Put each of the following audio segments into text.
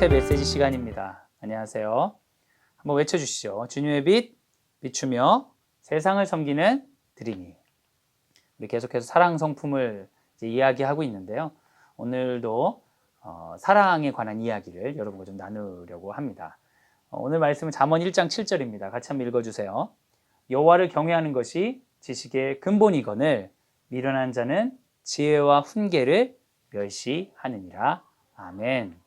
공동체 메시지 시간입니다. 안녕하세요. 한번 외쳐주시죠. 주님의 빛 비추며 세상을 섬기는 드림이. 우리 계속해서 사랑 성품을 이야기하고 있는데요. 오늘도 사랑에 관한 이야기를 여러분과 좀 나누려고 합니다. 오늘 말씀은 잠언 1장 7절입니다. 같이 한번 읽어주세요. 여호와를 경외하는 것이 지식의 근본이거늘 미련한 자는 지혜와 훈계를 멸시하느니라. 아멘.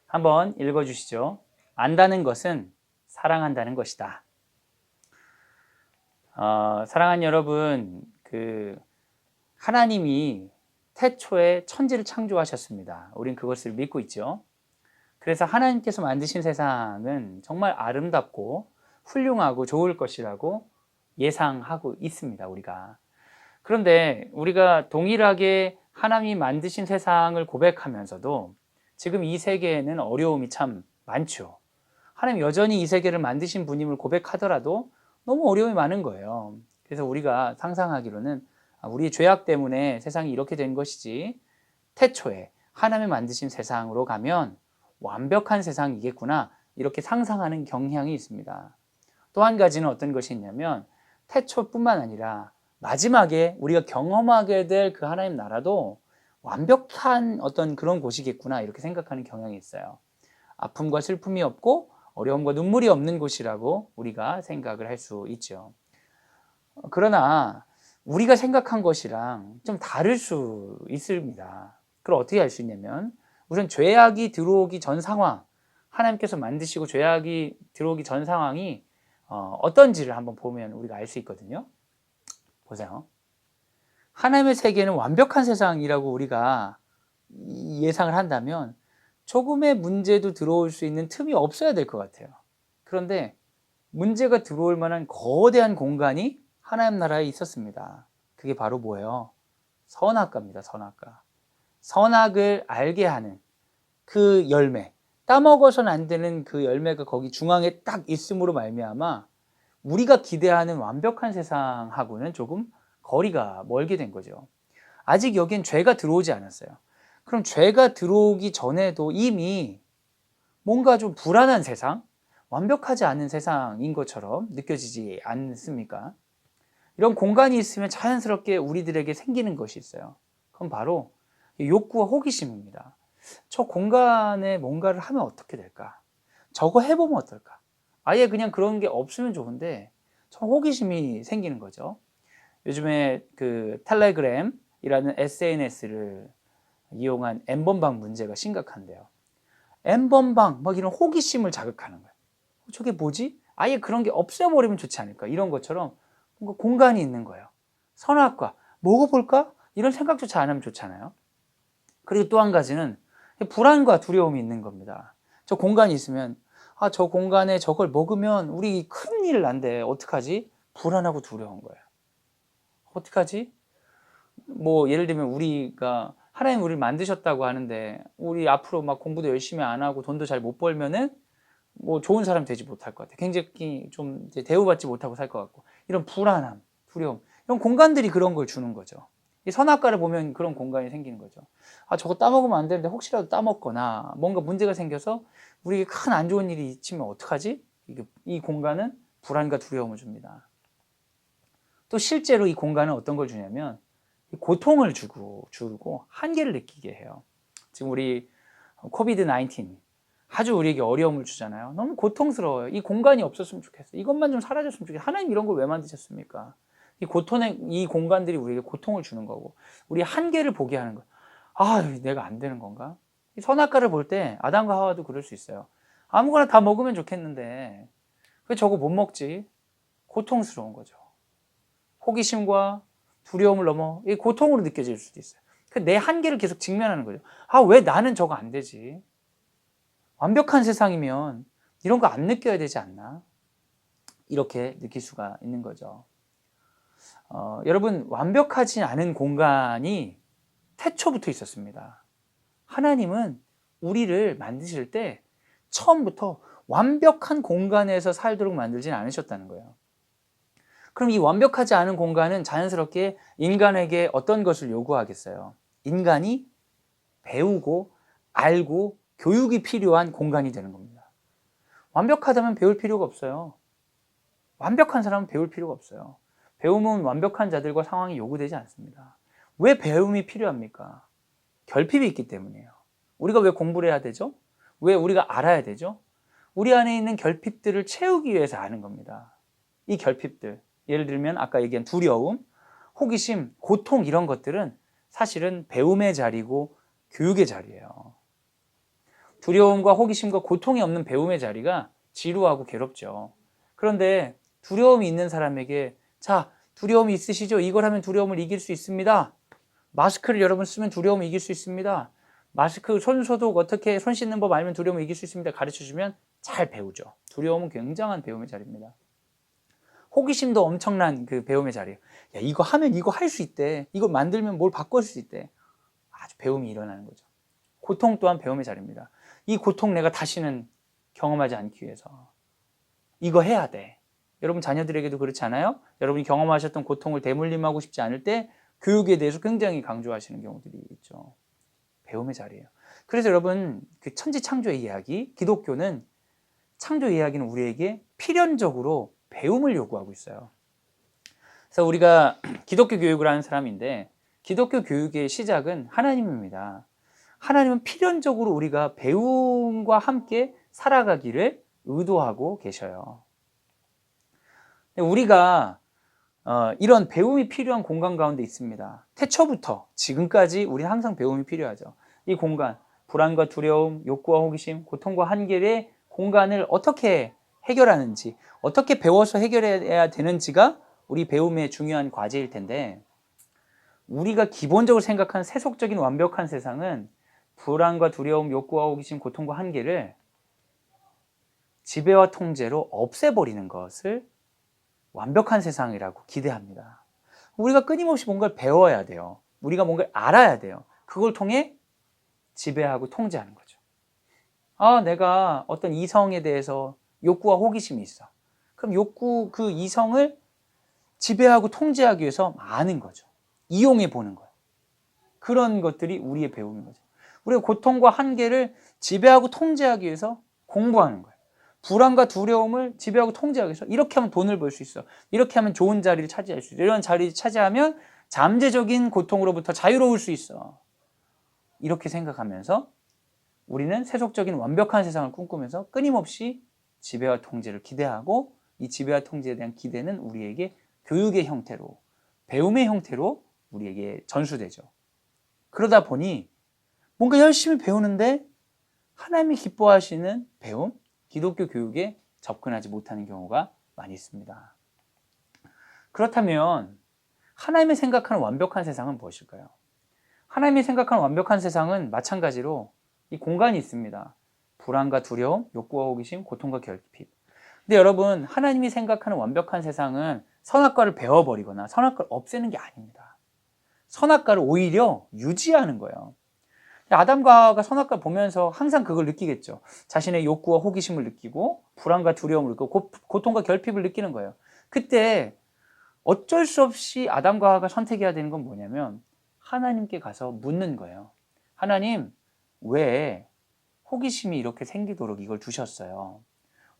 한번 읽어주시죠. 안다는 것은 사랑한다는 것이다. 사랑하는 여러분, 하나님이 태초에 천지를 창조하셨습니다. 우린 그것을 믿고 있죠. 그래서 하나님께서 만드신 세상은 정말 아름답고 훌륭하고 좋을 것이라고 예상하고 있습니다, 우리가. 그런데 우리가 동일하게 하나님이 만드신 세상을 고백하면서도 지금 이 세계에는 어려움이 참 많죠. 하나님 여전히 이 세계를 만드신 분임을 고백하더라도 너무 어려움이 많은 거예요. 그래서 우리가 상상하기로는 우리의 죄악 때문에 세상이 이렇게 된 것이지, 태초에 하나님이 만드신 세상으로 가면 완벽한 세상이겠구나, 이렇게 상상하는 경향이 있습니다. 또 한 가지는 어떤 것이 있냐면, 태초뿐만 아니라 마지막에 우리가 경험하게 될 그 하나님 나라도 완벽한 어떤 그런 곳이겠구나, 이렇게 생각하는 경향이 있어요. 아픔과 슬픔이 없고 어려움과 눈물이 없는 곳이라고 우리가 생각을 할 수 있죠. 그러나 우리가 생각한 것이랑 좀 다를 수 있습니다. 그걸 어떻게 알 수 있냐면, 우선 죄악이 들어오기 전 상황, 하나님께서 만드시고 죄악이 들어오기 전 상황이 어떤지를 한번 보면 우리가 알 수 있거든요. 보세요. 하나님의 세계는 완벽한 세상이라고 우리가 예상을 한다면 조금의 문제도 들어올 수 있는 틈이 없어야 될 것 같아요. 그런데 문제가 들어올 만한 거대한 공간이 하나님 나라에 있었습니다. 그게 바로 뭐예요? 선악과입니다. 선악과. 선악을 알게 하는 그 열매, 따먹어서는 안 되는 그 열매가 거기 중앙에 딱 있음으로 말미암아 우리가 기대하는 완벽한 세상하고는 조금 거리가 멀게 된 거죠. 아직 여긴 죄가 들어오지 않았어요. 그럼 죄가 들어오기 전에도 이미 뭔가 좀 불안한 세상, 완벽하지 않은 세상인 것처럼 느껴지지 않습니까? 이런 공간이 있으면 자연스럽게 우리들에게 생기는 것이 있어요. 그건 바로 욕구와 호기심입니다. 저 공간에 뭔가를 하면 어떻게 될까? 저거 해보면 어떨까? 아예 그냥 그런 게 없으면 좋은데 저 호기심이 생기는 거죠. 요즘에 텔레그램이라는 SNS를 이용한 N번방 문제가 심각한데요. N번방 막 이런 호기심을 자극하는 거예요. 저게 뭐지? 아예 그런 게 없애버리면 좋지 않을까? 이런 것처럼 뭔가 공간이 있는 거예요. 선악과 먹어볼까? 이런 생각조차 안 하면 좋잖아요. 그리고 또 한 가지는 불안과 두려움이 있는 겁니다. 저 공간이 있으면 저 공간에 저걸 먹으면 우리 큰일 난대. 어떡하지? 불안하고 두려운 거예요. 어떡하지? 뭐 예를 들면 우리가 하나님 우리를 만드셨다고 하는데 우리 앞으로 막 공부도 열심히 안 하고 돈도 잘 못 벌면은 뭐 좋은 사람 되지 못할 것 같아. 굉장히 좀 대우받지 못하고 살 것 같고, 이런 불안함, 두려움, 이런 공간들이 그런 걸 주는 거죠. 이 선악과를 보면 그런 공간이 생기는 거죠. 저거 따먹으면 안 되는데 혹시라도 따먹거나 뭔가 문제가 생겨서 우리에게 큰 안 좋은 일이 있으면 어떡하지? 이 공간은 불안과 두려움을 줍니다. 또 실제로 이 공간은 어떤 걸 주냐면 고통을 주고 한계를 느끼게 해요. 지금 우리 코비드-19 아주 우리에게 어려움을 주잖아요. 너무 고통스러워요. 이 공간이 없었으면 좋겠어요. 이것만 좀 사라졌으면 좋겠어요. 하나님 이런 걸 왜 만드셨습니까? 이 공간들이 우리에게 고통을 주는 거고, 우리 한계를 보게 하는 거예요. 내가 안 되는 건가? 이 선악과를 볼 때 아담과 하와도 그럴 수 있어요. 아무거나 다 먹으면 좋겠는데 왜 저거 못 먹지? 고통스러운 거죠. 호기심과 두려움을 넘어 이 고통으로 느껴질 수도 있어요. 내 한계를 계속 직면하는 거죠. 왜 나는 저거 안 되지? 완벽한 세상이면 이런 거 안 느껴야 되지 않나? 이렇게 느낄 수가 있는 거죠. 여러분, 완벽하지 않은 공간이 태초부터 있었습니다. 하나님은 우리를 만드실 때 처음부터 완벽한 공간에서 살도록 만들진 않으셨다는 거예요. 그럼 이 완벽하지 않은 공간은 자연스럽게 인간에게 어떤 것을 요구하겠어요? 인간이 배우고 알고 교육이 필요한 공간이 되는 겁니다. 완벽하다면 배울 필요가 없어요. 완벽한 사람은 배울 필요가 없어요. 배움은 완벽한 자들과 상황이 요구되지 않습니다. 왜 배움이 필요합니까? 결핍이 있기 때문이에요. 우리가 왜 공부를 해야 되죠? 왜 우리가 알아야 되죠? 우리 안에 있는 결핍들을 채우기 위해서 아는 겁니다. 이 결핍들, 예를 들면 아까 얘기한 두려움, 호기심, 고통 이런 것들은 사실은 배움의 자리고 교육의 자리예요. 두려움과 호기심과 고통이 없는 배움의 자리가 지루하고 괴롭죠. 그런데 두려움이 있는 사람에게 자, 두려움이 있으시죠? 이걸 하면 두려움을 이길 수 있습니다. 마스크를 여러분 쓰면 두려움을 이길 수 있습니다. 마스크 손소독 어떻게 손 씻는 법 알면 두려움을 이길 수 있습니다. 가르쳐주면 잘 배우죠. 두려움은 굉장한 배움의 자리입니다. 호기심도 엄청난 그 배움의 자리예요. 야, 이거 하면 이거 할 수 있대. 이거 만들면 뭘 바꿀 수 있대. 아주 배움이 일어나는 거죠. 고통 또한 배움의 자리입니다. 이 고통 내가 다시는 경험하지 않기 위해서 이거 해야 돼. 여러분 자녀들에게도 그렇지 않아요? 여러분이 경험하셨던 고통을 대물림하고 싶지 않을 때 교육에 대해서 굉장히 강조하시는 경우들이 있죠. 배움의 자리예요. 그래서 여러분 그 천지창조의 이야기, 기독교는 창조 이야기는 우리에게 필연적으로 배움을 요구하고 있어요. 그래서 우리가 기독교 교육을 하는 사람인데 기독교 교육의 시작은 하나님입니다. 하나님은 필연적으로 우리가 배움과 함께 살아가기를 의도하고 계셔요. 우리가 이런 배움이 필요한 공간 가운데 있습니다. 태초부터 지금까지 우리는 항상 배움이 필요하죠. 이 공간, 불안과 두려움, 욕구와 호기심, 고통과 한계의 공간을 어떻게 해결하는지, 어떻게 배워서 해결해야 되는지가 우리 배움의 중요한 과제일 텐데 우리가 기본적으로 생각하는 세속적인 완벽한 세상은 불안과 두려움, 욕구와 호기심, 고통과 한계를 지배와 통제로 없애버리는 것을 완벽한 세상이라고 기대합니다. 우리가 끊임없이 뭔가를 배워야 돼요. 우리가 뭔가를 알아야 돼요. 그걸 통해 지배하고 통제하는 거죠. 아, 내가 어떤 이성에 대해서 욕구와 호기심이 있어. 그럼 그 이성을 지배하고 통제하기 위해서 아는 거죠. 이용해 보는 거예요. 그런 것들이 우리의 배움인 거죠. 우리가 고통과 한계를 지배하고 통제하기 위해서 공부하는 거예요. 불안과 두려움을 지배하고 통제하기 위해서 이렇게 하면 돈을 벌 수 있어. 이렇게 하면 좋은 자리를 차지할 수 있어. 이런 자리를 차지하면 잠재적인 고통으로부터 자유로울 수 있어. 이렇게 생각하면서 우리는 세속적인 완벽한 세상을 꿈꾸면서 끊임없이 지배와 통제를 기대하고 이 지배와 통제에 대한 기대는 우리에게 교육의 형태로, 배움의 형태로 우리에게 전수되죠. 그러다 보니 뭔가 열심히 배우는데 하나님이 기뻐하시는 배움, 기독교 교육에 접근하지 못하는 경우가 많이 있습니다. 그렇다면 하나님이 생각하는 완벽한 세상은 무엇일까요? 하나님이 생각하는 완벽한 세상은 마찬가지로 이 공간이 있습니다. 불안과 두려움, 욕구와 호기심, 고통과 결핍. 근데 여러분, 하나님이 생각하는 완벽한 세상은 선악과를 베어버리거나 선악과를 없애는 게 아닙니다. 선악과를 오히려 유지하는 거예요. 아담과 하와가 선악과를 보면서 항상 그걸 느끼겠죠. 자신의 욕구와 호기심을 느끼고 불안과 두려움을 느끼고 고통과 결핍을 느끼는 거예요. 그때 어쩔 수 없이 아담과 하와가 선택해야 되는 건 뭐냐면 하나님께 가서 묻는 거예요. 하나님, 왜 호기심이 이렇게 생기도록 이걸 두셨어요?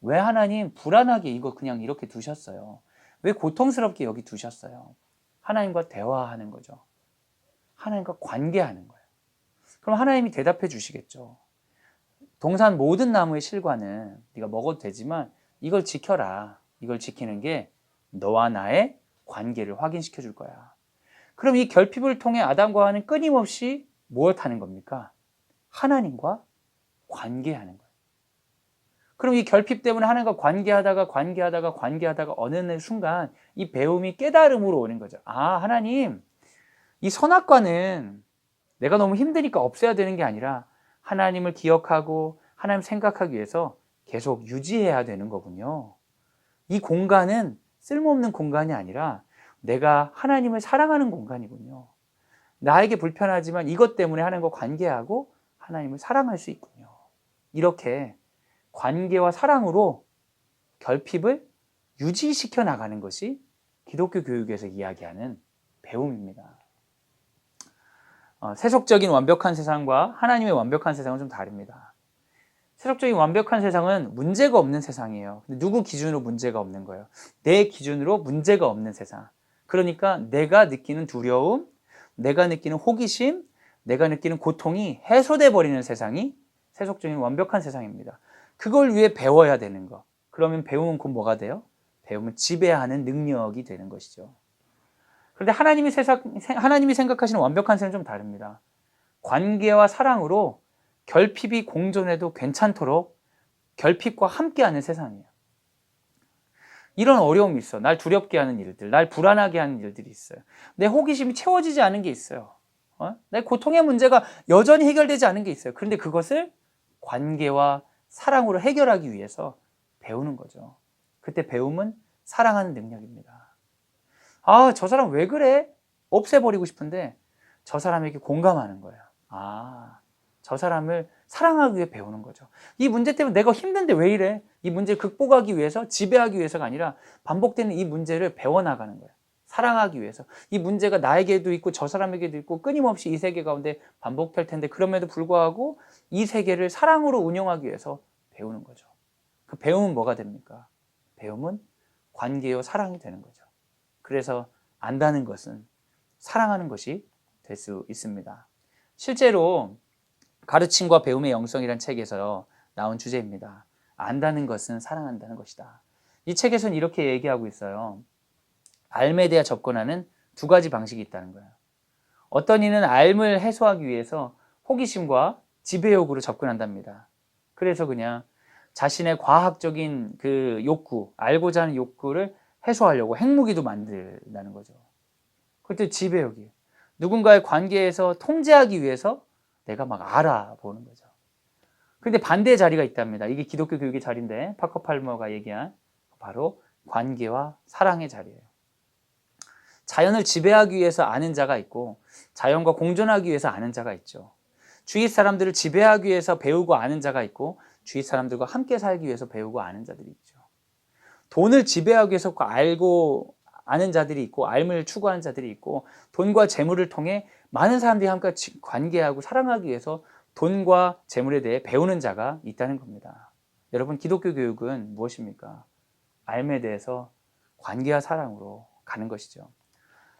왜 하나님 불안하게 이거 그냥 이렇게 두셨어요? 왜 고통스럽게 여기 두셨어요? 하나님과 대화하는 거죠. 하나님과 관계하는 거예요. 그럼 하나님이 대답해 주시겠죠. 동산 모든 나무의 실과는 네가 먹어도 되지만 이걸 지켜라. 이걸 지키는 게 너와 나의 관계를 확인시켜 줄 거야. 그럼 이 결핍을 통해 아담과 하와는 끊임없이 무엇하는 겁니까? 하나님과 관계하는 거예요. 그럼 이 결핍 때문에 하나님과 관계하다가 어느 순간 이 배움이 깨달음으로 오는 거죠. 아, 하나님, 이 선악과는 내가 너무 힘드니까 없애야 되는 게 아니라 하나님을 기억하고 하나님 생각하기 위해서 계속 유지해야 되는 거군요. 이 공간은 쓸모없는 공간이 아니라 내가 하나님을 사랑하는 공간이군요. 나에게 불편하지만 이것 때문에 하나님과 관계하고 하나님을 사랑할 수 있군요. 이렇게 관계와 사랑으로 결핍을 유지시켜 나가는 것이 기독교 교육에서 이야기하는 배움입니다. 세속적인 완벽한 세상과 하나님의 완벽한 세상은 좀 다릅니다. 세속적인 완벽한 세상은 문제가 없는 세상이에요. 근데 누구 기준으로 문제가 없는 거예요? 내 기준으로 문제가 없는 세상. 그러니까 내가 느끼는 두려움, 내가 느끼는 호기심, 내가 느끼는 고통이 해소돼 버리는 세상이 세속적인 완벽한 세상입니다. 그걸 위해 배워야 되는 거. 그러면 배우면 곧 뭐가 돼요? 배우면 지배하는 능력이 되는 것이죠. 그런데 하나님이 생각하시는 완벽한 세상은 좀 다릅니다. 관계와 사랑으로 결핍이 공존해도 괜찮도록 결핍과 함께하는 세상이에요. 이런 어려움이 있어. 날 두렵게 하는 일들, 날 불안하게 하는 일들이 있어요. 내 호기심이 채워지지 않은 게 있어요. 내 고통의 문제가 여전히 해결되지 않은 게 있어요. 그런데 그것을 관계와 사랑으로 해결하기 위해서 배우는 거죠. 그때 배움은 사랑하는 능력입니다. 아, 저 사람 왜 그래? 없애버리고 싶은데 저 사람에게 공감하는 거예요. 아, 저 사람을 사랑하기 위해 배우는 거죠. 이 문제 때문에 내가 힘든데 왜 이래? 이 문제를 극복하기 위해서, 지배하기 위해서가 아니라 반복되는 이 문제를 배워나가는 거예요. 사랑하기 위해서. 이 문제가 나에게도 있고 저 사람에게도 있고 끊임없이 이 세계 가운데 반복될 텐데 그럼에도 불구하고 이 세계를 사랑으로 운영하기 위해서 배우는 거죠. 그 배움은 뭐가 됩니까? 배움은 관계요 사랑이 되는 거죠. 그래서 안다는 것은 사랑하는 것이 될 수 있습니다. 실제로 가르침과 배움의 영성이라는 책에서 나온 주제입니다. 안다는 것은 사랑한다는 것이다. 이 책에서는 이렇게 얘기하고 있어요. 알에 대해 접근하는 두 가지 방식이 있다는 거예요. 어떤 이는 알을 해소하기 위해서 호기심과 지배욕으로 접근한답니다. 그래서 그냥 자신의 과학적인 그 욕구, 알고자 하는 욕구를 해소하려고 핵무기도 만든다는 거죠. 그것도 지배욕이에요. 누군가의 관계에서 통제하기 위해서 내가 막 알아보는 거죠. 그런데 반대의 자리가 있답니다. 이게 기독교 교육의 자리인데 파커 팔머가 얘기한 바로 관계와 사랑의 자리예요. 자연을 지배하기 위해서 아는 자가 있고 자연과 공존하기 위해서 아는 자가 있죠. 주위 사람들을 지배하기 위해서 배우고 아는 자가 있고 주위 사람들과 함께 살기 위해서 배우고 아는 자들이 있죠. 돈을 지배하기 위해서 알고 아는 자들이 있고 알을 추구하는 자들이 있고 돈과 재물을 통해 많은 사람들이 함께 관계하고 사랑하기 위해서 돈과 재물에 대해 배우는 자가 있다는 겁니다. 여러분, 기독교 교육은 무엇입니까? 알에 대해서 관계와 사랑으로 가는 것이죠.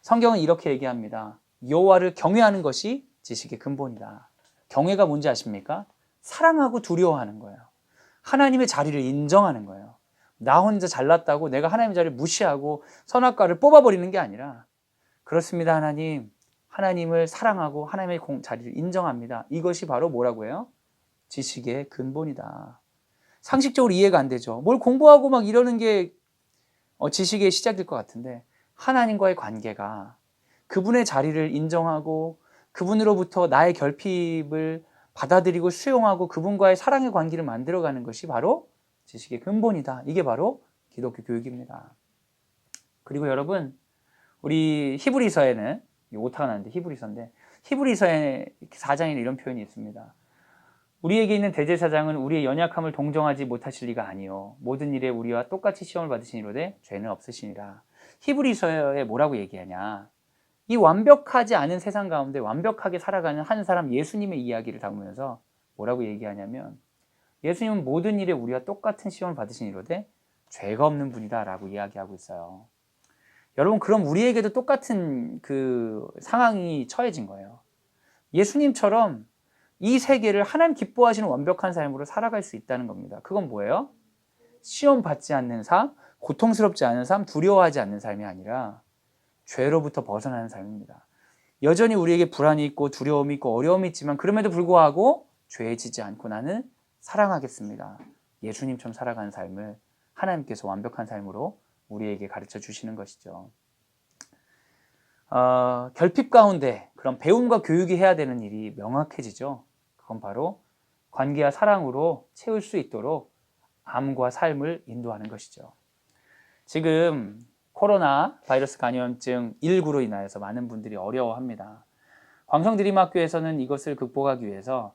성경은 이렇게 얘기합니다. 여호와를 경외하는 것이 지식의 근본이다. 경외가 뭔지 아십니까? 사랑하고 두려워하는 거예요. 하나님의 자리를 인정하는 거예요. 나 혼자 잘났다고 내가 하나님의 자리를 무시하고 선악과를 뽑아버리는 게 아니라 그렇습니다. 하나님을 사랑하고 하나님의 자리를 인정합니다. 이것이 바로 뭐라고 해요? 지식의 근본이다. 상식적으로 이해가 안 되죠. 뭘 공부하고 막 이러는 게 지식의 시작일 것 같은데 하나님과의 관계가 그분의 자리를 인정하고 그분으로부터 나의 결핍을 받아들이고 수용하고 그분과의 사랑의 관계를 만들어가는 것이 바로 지식의 근본이다. 이게 바로 기독교 교육입니다. 그리고 여러분, 우리 히브리서에는 오타가 나는데 히브리서인데 히브리서의 4장에는 이런 표현이 있습니다. 우리에게 있는 대제사장은 우리의 연약함을 동정하지 못하실 리가 아니요 모든 일에 우리와 똑같이 시험을 받으시니로되 죄는 없으시니라. 히브리서에 뭐라고 얘기하냐, 이 완벽하지 않은 세상 가운데 완벽하게 살아가는 한 사람 예수님의 이야기를 담으면서 뭐라고 얘기하냐면 예수님은 모든 일에 우리와 똑같은 시험을 받으시니로되 죄가 없는 분이다 라고 이야기하고 있어요. 여러분, 그럼 우리에게도 똑같은 그 상황이 처해진 거예요. 예수님처럼 이 세계를 하나님 기뻐하시는 완벽한 삶으로 살아갈 수 있다는 겁니다. 그건 뭐예요? 시험 받지 않는 삶, 고통스럽지 않은 삶, 두려워하지 않는 삶이 아니라 죄로부터 벗어나는 삶입니다. 여전히 우리에게 불안이 있고 두려움이 있고 어려움이 있지만 그럼에도 불구하고 죄에 지지 않고 나는 사랑하겠습니다. 예수님처럼 살아가는 삶을 하나님께서 완벽한 삶으로 우리에게 가르쳐 주시는 것이죠. 결핍 가운데 그런 배움과 교육이 해야 되는 일이 명확해지죠. 그건 바로 관계와 사랑으로 채울 수 있도록 암과 삶을 인도하는 것이죠. 지금 코로나 바이러스 감염증 19로 인하여서 많은 분들이 어려워합니다. 광성드림학교에서는 이것을 극복하기 위해서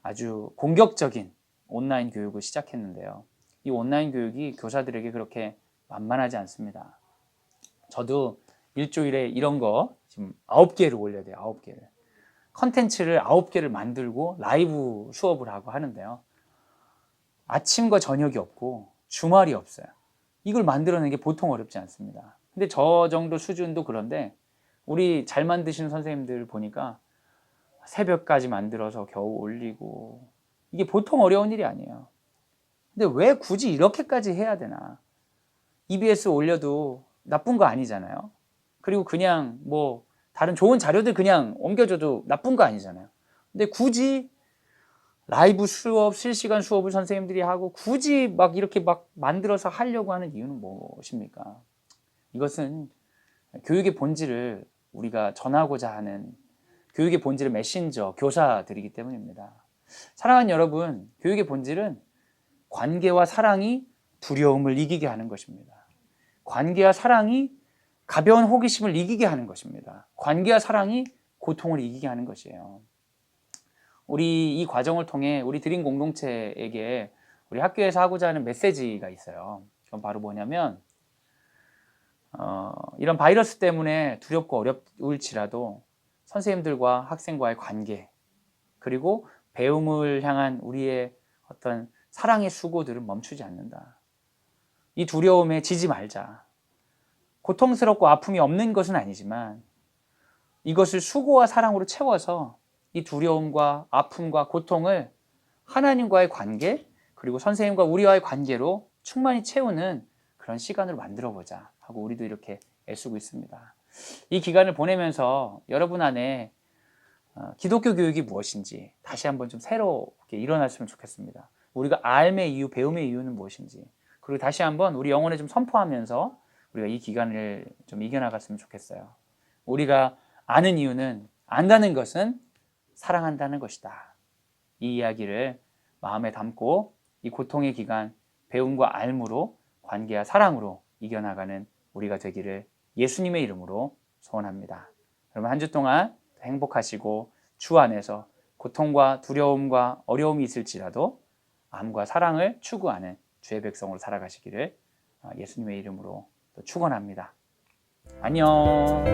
아주 공격적인 온라인 교육을 시작했는데요. 이 온라인 교육이 교사들에게 그렇게 만만하지 않습니다. 저도 일주일에 이런 거 지금 9개를 올려야 돼요. 9개를. 컨텐츠를 9개를 만들고 라이브 수업을 하고 하는데요. 아침과 저녁이 없고 주말이 없어요. 이걸 만들어내는 게 보통 어렵지 않습니다. 근데 저 정도 수준도 그런데 우리 잘 만드시는 선생님들 보니까 새벽까지 만들어서 겨우 올리고, 이게 보통 어려운 일이 아니에요. 근데 왜 굳이 이렇게까지 해야 되나? EBS 올려도 나쁜 거 아니잖아요. 그리고 그냥 뭐 다른 좋은 자료들 그냥 옮겨줘도 나쁜 거 아니잖아요. 근데 굳이 라이브 수업, 실시간 수업을 선생님들이 하고 굳이 막 이렇게 막 만들어서 하려고 하는 이유는 무엇입니까? 이것은 교육의 본질을 우리가 전하고자 하는, 교육의 본질은 메신저, 교사들이기 때문입니다. 사랑하는 여러분, 교육의 본질은 관계와 사랑이 두려움을 이기게 하는 것입니다. 관계와 사랑이 가벼운 호기심을 이기게 하는 것입니다. 관계와 사랑이 고통을 이기게 하는 것이에요. 우리 이 과정을 통해 우리 드림 공동체에게 우리 학교에서 하고자 하는 메시지가 있어요. 그건 바로 뭐냐면 이런 바이러스 때문에 두렵고 어려울지라도 선생님들과 학생과의 관계, 그리고 배움을 향한 우리의 어떤 사랑의 수고들은 멈추지 않는다. 이 두려움에 지지 말자. 고통스럽고 아픔이 없는 것은 아니지만 이것을 수고와 사랑으로 채워서 이 두려움과 아픔과 고통을 하나님과의 관계, 그리고 선생님과 우리와의 관계로 충만히 채우는 그런 시간을 만들어보자 하고 우리도 이렇게 애쓰고 있습니다. 이 기간을 보내면서 여러분 안에 기독교 교육이 무엇인지 다시 한번 좀 새롭게 일어났으면 좋겠습니다. 우리가 삶의 이유, 배움의 이유는 무엇인지, 그리고 다시 한번 우리 영혼에 좀 선포하면서 우리가 이 기간을 좀 이겨나갔으면 좋겠어요. 우리가 아는 이유는, 안다는 것은 사랑한다는 것이다. 이 이야기를 마음에 담고 이 고통의 기간, 배움과 알므로, 관계와 사랑으로 이겨나가는 우리가 되기를 예수님의 이름으로 소원합니다. 여러분 한 주 동안 행복하시고 주 안에서 고통과 두려움과 어려움이 있을지라도 암과 사랑을 추구하는 주의 백성으로 살아가시기를 예수님의 이름으로 또 축원합니다. 안녕.